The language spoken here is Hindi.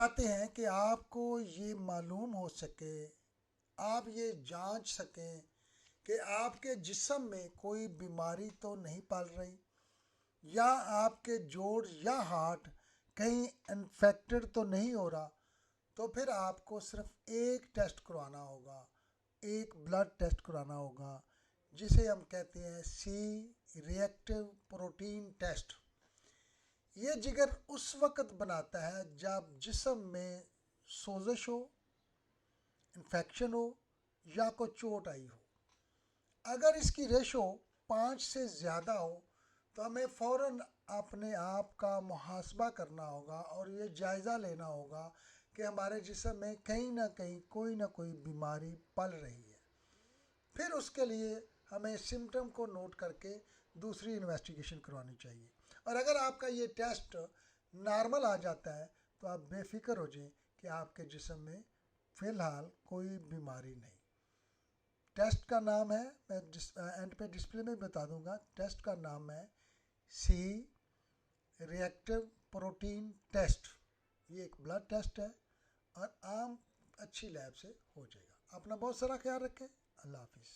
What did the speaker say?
चाहते हैं कि आपको ये मालूम हो सके, आप ये जांच सकें कि आपके जिस्म में कोई बीमारी तो नहीं पल रही, या आपके जोड़ या हार्ट कहीं इन्फेक्टेड तो नहीं हो रहा। तो फिर आपको सिर्फ एक टेस्ट करवाना होगा, एक ब्लड टेस्ट कराना होगा, जिसे हम कहते हैं सी रिएक्टिव प्रोटीन टेस्ट। ये जिगर उस वक्त बनाता है जब जिस्म में सोजिश हो, इन्फेक्शन हो या कोई चोट आई हो। अगर इसकी रेशो 5 से ज़्यादा हो तो हमें फ़ौरन अपने आप का मुहासबा करना होगा और ये जायज़ा लेना होगा कि हमारे जिस्म में कहीं ना कहीं कोई ना कोई बीमारी पल रही है। फिर उसके लिए हमें सिम्टम को नोट करके दूसरी इन्वेस्टिगेशन करवानी चाहिए। और अगर आपका ये टेस्ट नॉर्मल आ जाता है तो आप बेफिक्र हो जाएं कि आपके जिस्म में फ़िलहाल कोई बीमारी नहीं। टेस्ट का नाम है, मैं एंड पे डिस्प्ले में बता दूंगा, टेस्ट का नाम है सी रिएक्टिव प्रोटीन टेस्ट। ये एक ब्लड टेस्ट है और आम अच्छी लैब से हो जाएगा। अपना बहुत सारा ख्याल रखें। अल्लाह हाफिज़।